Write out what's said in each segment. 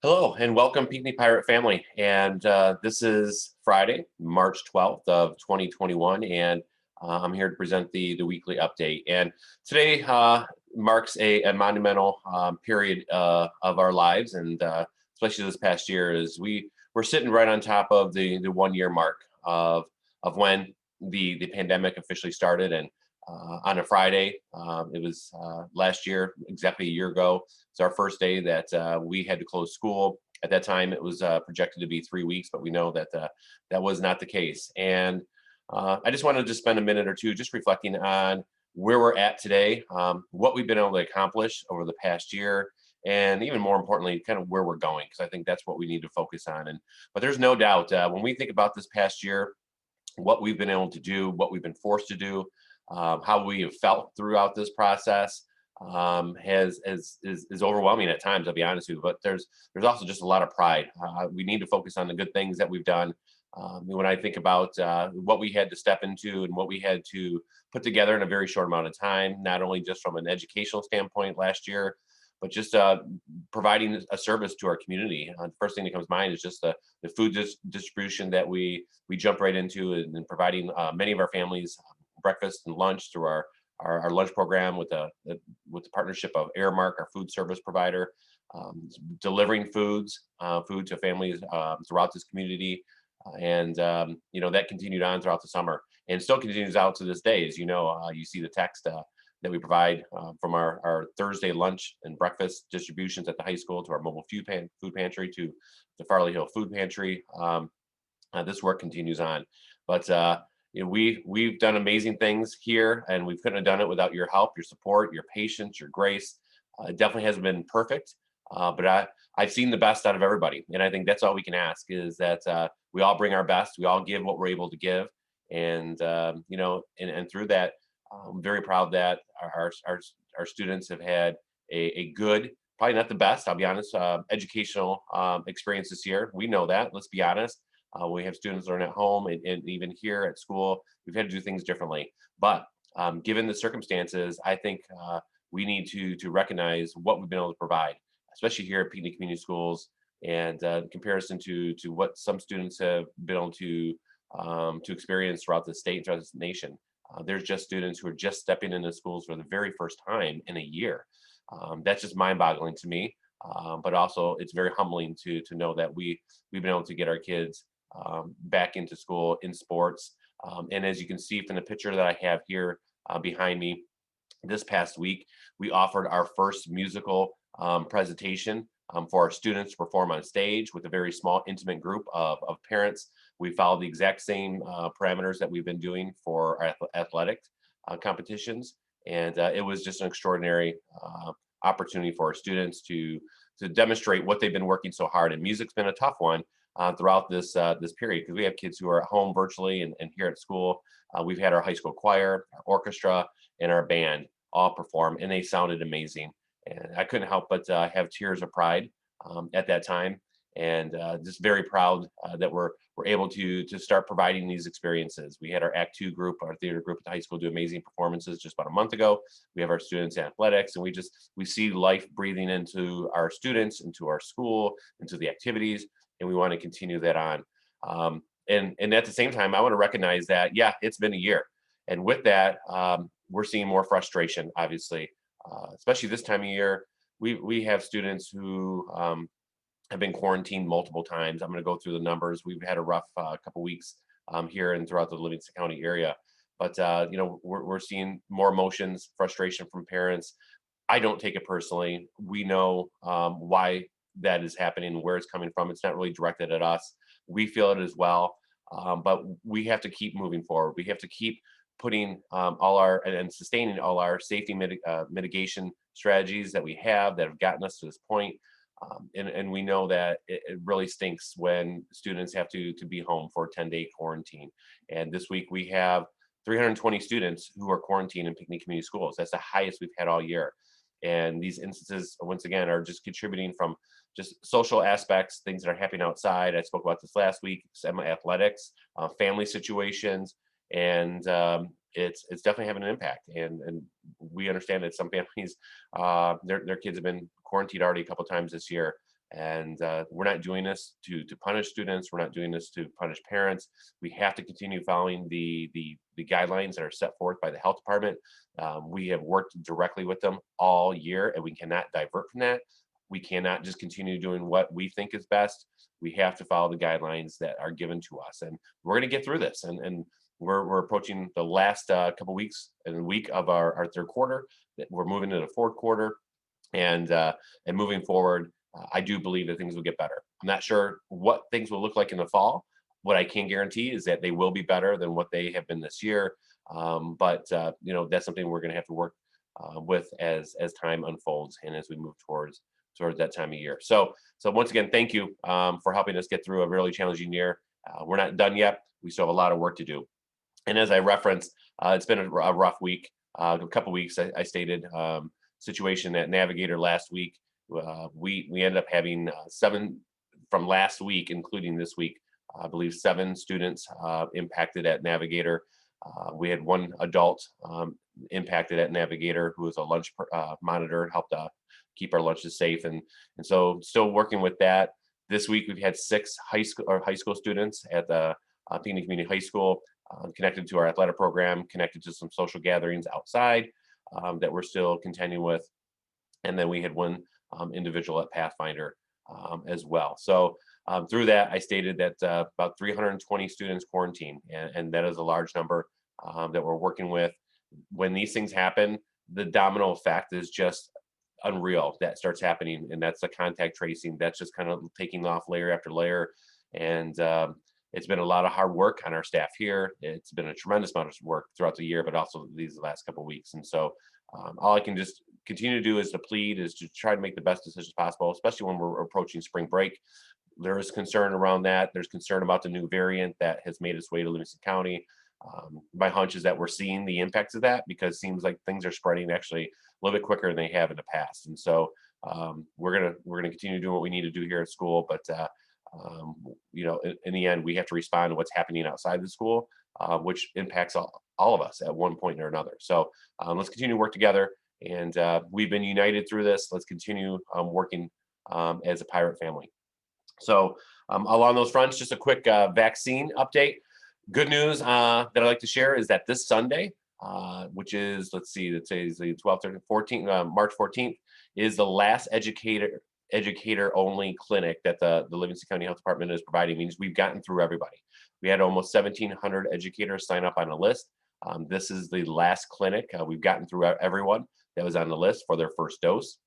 Hello and welcome, Peony Pirate family. And this is Friday, March 12th of 2021, and I'm here to present the weekly update. And today marks a monumental period of our lives, and especially this past year, as we're sitting right on top of the 1 year mark of when the pandemic officially started. And on a Friday, it was last year, exactly a year ago. It's our first day that we had to close school. At that time, it was projected to be 3 weeks, but we know that that was not the case. And I just wanted to spend a minute or two just reflecting on where we're at today, what we've been able to accomplish over the past year, and even more importantly, kind of where we're going, because I think that's what we need to focus on. And but there's no doubt when we think about this past year, what we've been able to do, what we've been forced to do, how we have felt throughout this process is overwhelming at times. I'll be honest with you, but there's also just a lot of pride. We need to focus on the good things that we've done. When I think about what we had to step into and what we had to put together in a very short amount of time, not only just from an educational standpoint last year, but just providing a service to our community. The first thing that comes to mind is just the food distribution that we jumped right into, and providing many of our families breakfast and lunch through our lunch program with the partnership of Airmark, our food service provider, delivering food to families throughout this community. And that continued on throughout the summer and still continues out to this day. As you know, you see the text that we provide from our Thursday lunch and breakfast distributions at the high school to our mobile food pantry to the Farley Hill Food Pantry. This work continues on, but we've done amazing things here, and we couldn't have done it without your help, your support, your patience, your grace. It definitely hasn't been perfect, but I've seen the best out of everybody, and I think that's all we can ask is that we all bring our best, we all give what we're able to give, and and through that, I'm very proud that our students have had a good, probably not the best, I'll be honest, educational experience this year. We know that. Let's be honest. We have students learn at home, and even here at school, we've had to do things differently. But given the circumstances, I think we need to recognize what we've been able to provide, especially here at Peony Community Schools, and in comparison to what some students have been able to experience throughout the state, throughout this nation. There's just students who are just stepping into schools for the very first time in a year. That's just mind-boggling to me. But also, it's very humbling to know that we've been able to get our kids back into school in sports. And as you can see from the picture that I have here behind me, this past week, we offered our first musical presentation for our students to perform on stage with a very small, intimate group of parents. We followed the exact same parameters that we've been doing for our athletic competitions. And it was just an extraordinary opportunity for our students to demonstrate what they've been working so hard. And music's been a tough one throughout this period, because we have kids who are at home virtually, and here at school, we've had our high school choir, our orchestra, and our band all perform, and they sounded amazing. And I couldn't help but have tears of pride at that time, and just very proud that we're able to start providing these experiences. We had our Act Two group, our theater group at the high school, do amazing performances just about a month ago. We have our students in athletics, and we see life breathing into our students, into our school, into the activities, and we want to continue that on. And at the same time, I want to recognize that, yeah, it's been a year, and with that, we're seeing more frustration, obviously, especially this time of year. We have students who have been quarantined multiple times. I'm going to go through the numbers. We've had a rough couple weeks here and throughout the Livingston County area, but we're seeing more emotions, frustration from parents. I don't take it personally. We know why that is happening, where it's coming from. It's not really directed at us. We feel it as well, but we have to keep moving forward. We have to keep putting all our and sustaining all our safety mitigation strategies that we have that have gotten us to this point. And we know that it really stinks when students have to be home for a 10-day quarantine. And this week we have 320 students who are quarantined in Pinckney Community Schools. That's the highest we've had all year. And these instances, once again, are just contributing from just social aspects, things that are happening outside. I spoke about this last week, some athletics, family situations, and it's definitely having an impact. And we understand that some families, their kids have been quarantined already a couple times this year, And we're not doing this to punish students. We're not doing this to punish parents. We have to continue following the guidelines that are set forth by the health department. We have worked directly with them all year, and we cannot divert from that. We cannot just continue doing what we think is best. We have to follow the guidelines that are given to us, and we're going to get through this. And we're approaching the last couple weeks and week of our third quarter. We're moving into the fourth quarter, and moving forward, I do believe that things will get better. I'm not sure what things will look like in the fall. What I can guarantee is that they will be better than what they have been this year. But that's something we're going to have to work with as time unfolds and as we move towards that time of year. So once again, thank you for helping us get through a really challenging year. We're not done yet. We still have a lot of work to do. And as I referenced, it's been a rough week. A couple weeks, I stated situation at Navigator last week. We ended up having 7 from last week, including this week. I believe 7 students impacted at Navigator. We had 1 adult impacted at Navigator who was a lunch monitor, helped keep our lunches safe, and so still working with that. This week we've had 6 high school students at the Phoenix Community High School connected to our athletic program, connected to some social gatherings outside that we're still contending with, and then we had 1 individual at Pathfinder as well. So through that, I stated that about 320 students quarantine, and that is a large number that we're working with. When these things happen, the domino effect is just unreal that starts happening, and that's the contact tracing. That's just kind of taking off layer after layer, and it's been a lot of hard work on our staff here. It's been a tremendous amount of work throughout the year, but also these last couple of weeks. And so all I can just continue to do is to try to make the best decisions possible, especially when we're approaching spring break. There is concern around that. There's concern about the new variant that has made its way to Livingston County. My hunch is that we're seeing the impacts of that, because it seems like things are spreading actually a little bit quicker than they have in the past. And so we're gonna continue doing what we need to do here at school, but in the end, we have to respond to what's happening outside the school, which impacts all of us at one point or another. So let's continue to work together, and we've been united through this. Let's continue working as a Pirate family. So along those fronts, just a quick vaccine update. Good news that I'd like to share is that this Sunday, which is, let's see, the 12th, 13th, 14th, March 14th, is the last educator only clinic that the Livingston County Health Department is providing. Means we've gotten through everybody. We had almost 1,700 educators sign up on a list. This is the last clinic. We've gotten through everyone that was on the list for their first dose.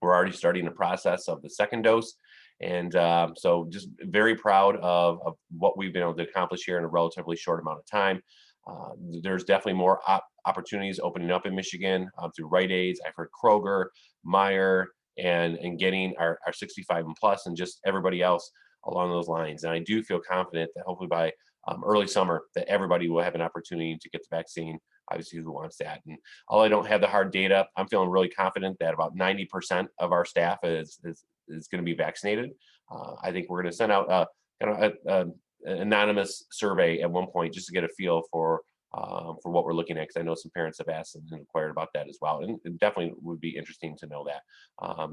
We're already starting the process of the second dose. And so just very proud of what we've been able to accomplish here in a relatively short amount of time. There's definitely more opportunities opening up in Michigan through Rite Aids. I've heard Kroger, Meijer, and getting our 65 and plus, and just everybody else along those lines. And I do feel confident that hopefully by early summer that everybody will have an opportunity to get the vaccine, obviously who wants that. And although I don't have the hard data, I'm feeling really confident that about 90% of our staff is going to be vaccinated. I think we're going to send out an anonymous survey at one point just to get a feel for what we're looking at, because I know some parents have asked and inquired about that as well, and it definitely would be interesting to know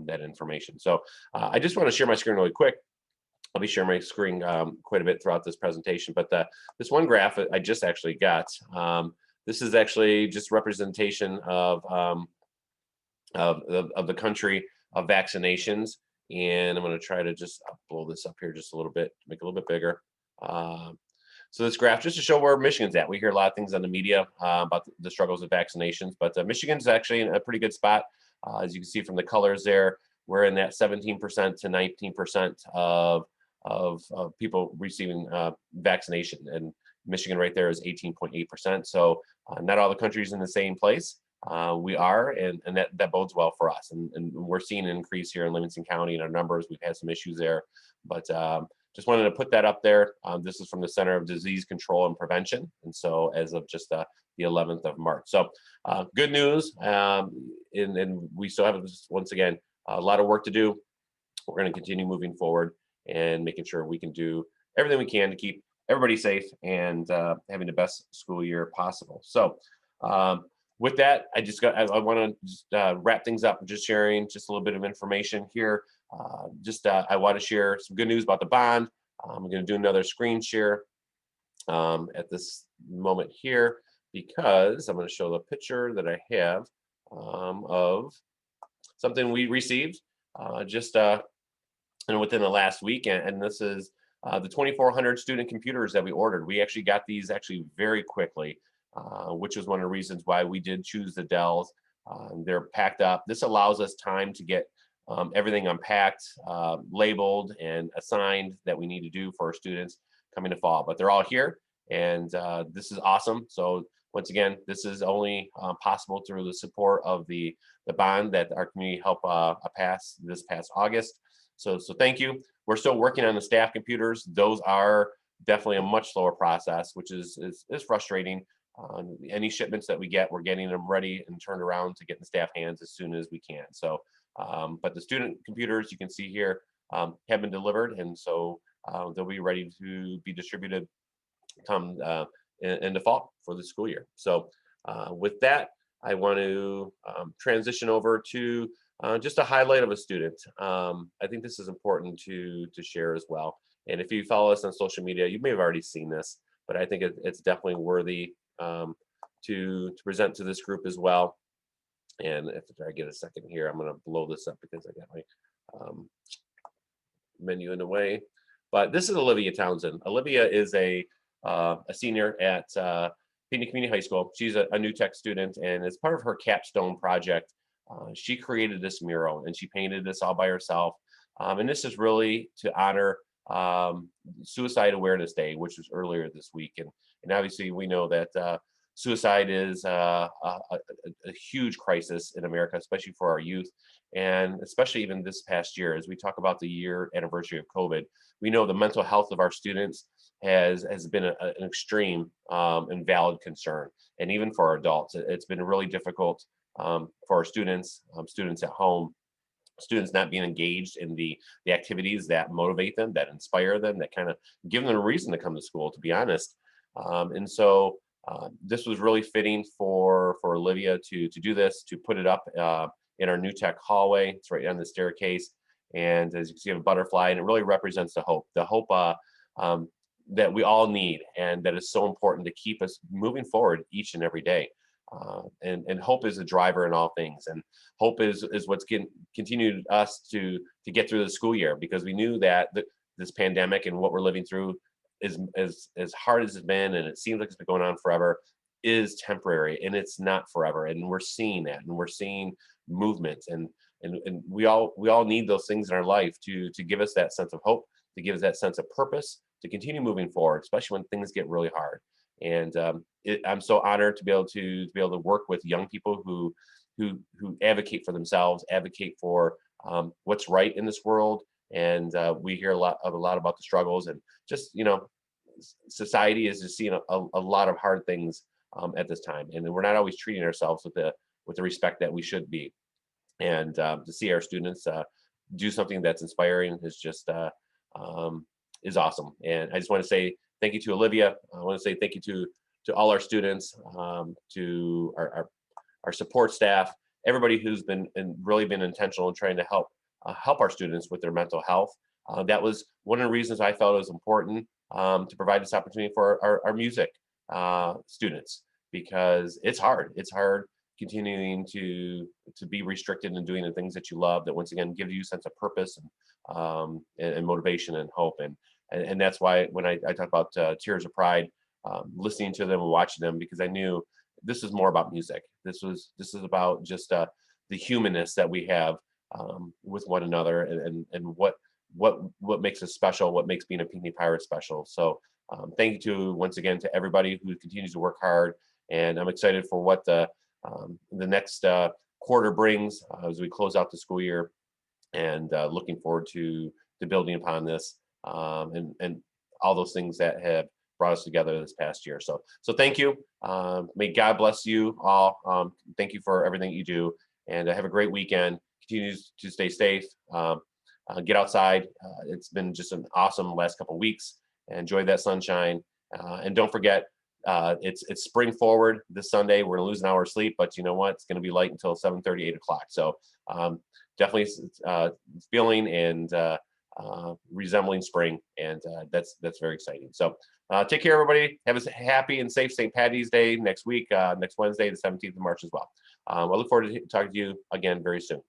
that information. So I just want to share my screen really quick. I'll be sharing my screen quite a bit throughout this presentation, but this one graph I just actually got. This is actually just representation of the country of vaccinations, and I'm going to try to just blow this up here just a little bit, make it a little bit bigger. So this graph, just to show where Michigan's at. We hear a lot of things on the media about the struggles of vaccinations, but Michigan's actually in a pretty good spot. As you can see from the colors there, we're in that 17% to 19% of people receiving vaccination, and Michigan right there is 18.8%. So not all the country's in the same place. We are, and that bodes well for us. And we're seeing an increase here in Livingston County in our numbers. We've had some issues there, but just wanted to put that up there. This is from the Center of Disease Control and Prevention, and so as of just the 11th of March. So good news, and we still have, once again, a lot of work to do. We're going to continue moving forward and making sure we can do everything we can to keep everybody safe and having the best school year possible. So with that, I want to just wrap things up, just sharing just a little bit of information here. I want to share some good news about the bond. I'm going to do another screen share at this moment here, because I'm going to show the picture that I have of something we received just within the last week, and this is the 2,400 student computers that we ordered. We actually got these actually very quickly, which was one of the reasons why we did choose the Dells. They're packed up. This allows us time to get everything unpacked, labeled, and assigned that we need to do for our students coming to fall. But they're all here, and this is awesome. So once again, this is only possible through the support of the bond that our community helped pass this past August. So thank you. We're still working on the staff computers. Those are definitely a much slower process, which is frustrating. Any shipments that we get, we're getting them ready and turned around to get in the staff hands as soon as we can. So, but the student computers you can see here have been delivered, and so they'll be ready to be distributed come in the fall for the school year. So with that, I want to transition over to just a highlight of a student. I think this is important to share as well. And if you follow us on social media, you may have already seen this, but I think it's definitely worthy to present to this group as well. And if I get a second here, I'm going to blow this up because I got my menu in the way. But this is Olivia Townsend. Olivia is a senior at Piney Community High School. She's a new tech student, and as part of her capstone project, she created this mural, and she painted this all by herself. And this is really to honor Suicide Awareness Day, which was earlier this week. And obviously we know that suicide is a huge crisis in America, especially for our youth, and especially even this past year, as we talk about the year anniversary of COVID. We know the mental health of our students has been an extreme and valid concern, and even for our adults, it's been really difficult for our students, students at home, students not being engaged in the activities that motivate them, that inspire them, that kind of give them a reason to come to school, to be honest. And so this was really fitting for Olivia to do this, to put it up in our new tech hallway. It's right on the staircase. And as you can see, you have a butterfly, and it really represents the hope that we all need, and that is so important to keep us moving forward each and every day. And hope is a driver in all things, and hope is what's continued us to get through the school year, because we knew that this pandemic and what we're living through is as hard as it's been, and it seems like it's been going on forever, is temporary, and it's not forever. And we're seeing that, and we're seeing movement, and we all need those things in our life to give us that sense of hope, to give us that sense of purpose, to continue moving forward, especially when things get really hard. And I'm so honored to be able to work with young people who advocate for themselves, advocate for what's right in this world. And we hear a lot about the struggles, and just, society is just seeing a lot of hard things at this time, and we're not always treating ourselves with the respect that we should be. And to see our students do something that's inspiring is just is awesome. And I just want to say thank you to Olivia. I want to say thank you to all our students, to our support staff, everybody who's really been intentional in trying to help our students with their mental health. That was one of the reasons I felt it was important to provide this opportunity for our music students, because it's hard. It's hard continuing to be restricted in doing the things that you love, that once again give you a sense of purpose and motivation and hope. And that's why when I talk about Tears of Pride, listening to them and watching them, because I knew this is more about music. This is about just the humanness that we have with one another, and what makes us special, what makes being a Pinckney Pirate special. So thank you once again to everybody who continues to work hard, and I'm excited for what the next quarter brings as we close out the school year, and looking forward to building upon this and all those things that have brought us together this past year. So thank you. May God bless you all. Thank you for everything you do, and have a great weekend. Continue to stay safe. Get outside. It's been just an awesome last couple of weeks. Enjoy that sunshine. And don't forget, it's spring forward this Sunday. We're gonna lose an hour of sleep, but you know what? It's gonna be light until 7:30, 8 o'clock. So definitely feeling and resembling spring, and that's very exciting. So take care, everybody. Have a happy and safe St. Patty's Day next week, next Wednesday, the 17th of March as well. I look forward to talking to you again very soon.